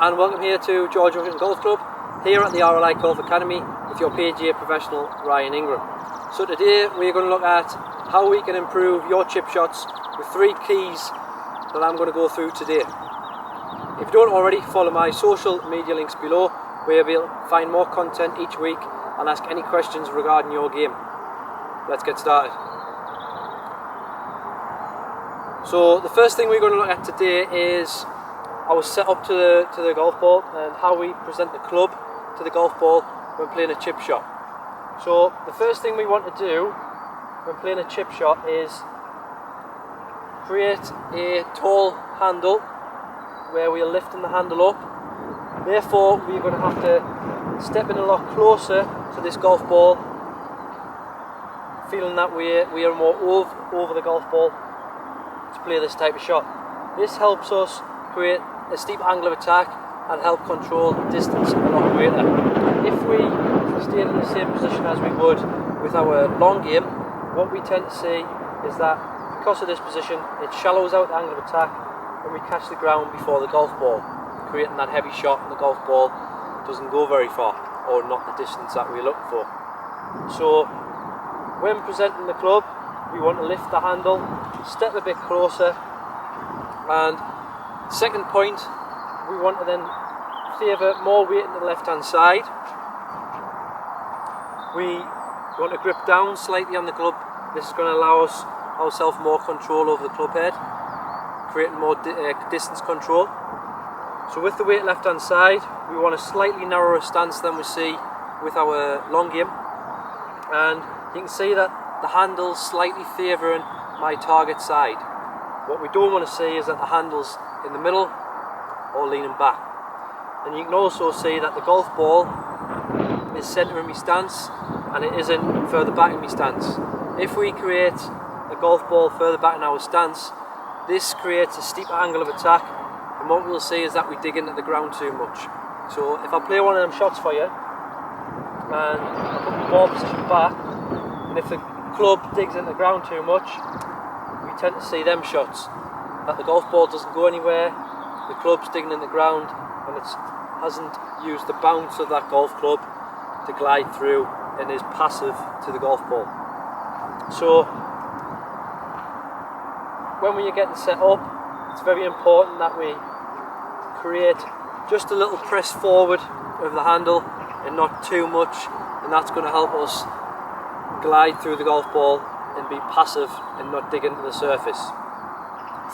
and welcome here to George Ocean Golf Club, here at the RLI Golf Academy with your PGA professional Ryan Ingram. So today we're going to look at how we can improve your chip shots with 3 keys that I'm going to go through today. If you don't already, follow my social media links below, where you'll be able to find more content each week and ask any questions regarding your game. Let's get started. So the first thing we're going to look at today is our setup to the golf ball and how we present the club to the golf ball when playing a chip shot. So the first thing we want to do when playing a chip shot is create a tall handle where we are lifting the handle up. Therefore we're going to have to step in a lot closer to this golf ball, feeling that we are more over the golf ball to play this type of shot. This helps us create a steep angle of attack and help control distance a lot greater. If we stayed in the same position as we would with our long game, what we tend to see is that because of this position, it shallows out the angle of attack when we catch the ground before the golf ball, creating that heavy shot, and the golf ball doesn't go very far, or not the distance that we're looking for. So when presenting the club, we want to lift the handle, step a bit closer, and second point, we want to then favour more weight in the left hand side. We want to grip down slightly on the club. This is going to allow ourselves more control over the club head, creating more distance control. So with the weight left hand side, we want a slightly narrower stance than we see with our long game, and you can see that the handle's slightly favouring my target side. What we don't want to see is that the handle's in the middle or leaning back. And you can also see that the golf ball is centering my stance and it isn't further back in my stance. If we create a golf ball further back in our stance, this creates a steeper angle of attack, and what we'll see is that we dig into the ground too much. So if I play one of them shots for you and I put the ball position back, and if the club digs into the ground too much, we tend to see them shots that the golf ball doesn't go anywhere, the club's digging in the ground, and it hasn't used the bounce of that golf club to glide through and is passive to the golf ball. So when we are getting set up, it's very important that we create just a little press forward of the handle and not too much, and that's going to help us glide through the golf ball and be passive and not dig into the surface.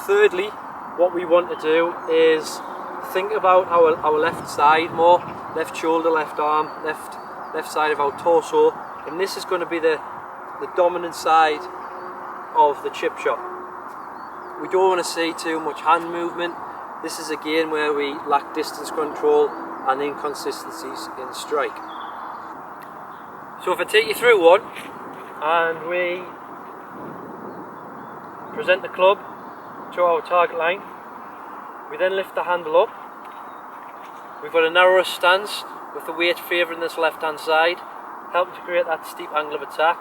Thirdly, what we want to do is think about our left side more, left shoulder, left arm, left side of our torso, and this is going to be the dominant side of the chip shot. We don't want to see too much hand movement. This is again where we lack distance control and inconsistencies in strike. So if I take you through one and we present the club to our target line, we then lift the handle up. We've got a narrower stance with the weight favouring this left hand side, helping to create that steep angle of attack,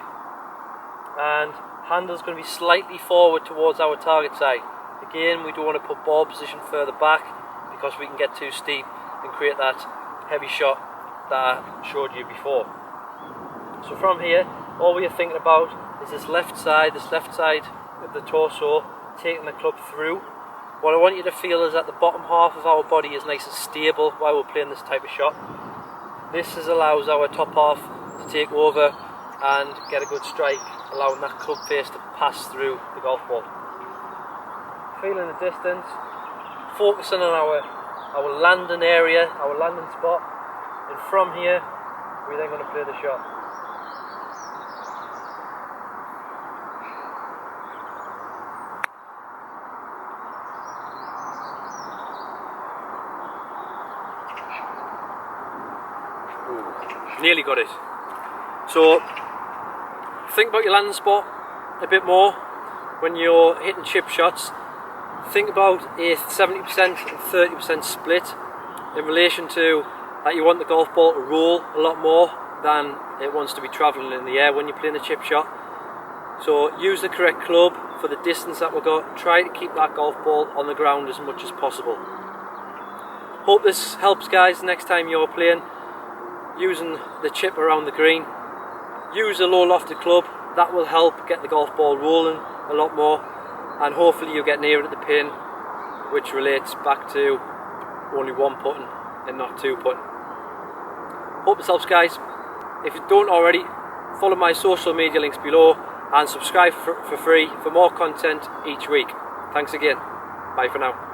and handle's going to be slightly forward towards our target side. Again, we don't want to put ball position further back because we can get too steep and create that heavy shot that I showed you before. So from here, all we are thinking about is this left side of the torso, taking the club through. What I want you to feel is that the bottom half of our body is nice and stable while we're playing this type of shot. This allows our top half to take over and get a good strike, allowing that club face to pass through the golf ball. Feeling the distance, focusing on our landing area, our landing spot, and from here we're then going to play the shot. Nearly got it. So think about your landing spot a bit more when you're hitting chip shots. Think about a 70% and 30% split in relation to that you want the golf ball to roll a lot more than it wants to be travelling in the air when you're playing a chip shot. So use the correct club for the distance that we've got. Try to keep that golf ball on the ground as much as possible. Hope this helps, guys, next time you're playing, using the chip around the green. Use a low lofted club, that will help get the golf ball rolling a lot more, and hopefully you'll get nearer to the pin, which relates back to only one putting and not two putting. Hope this helps, guys. If you don't already, follow my social media links below and subscribe for free for more content each week. Thanks again. Bye for now.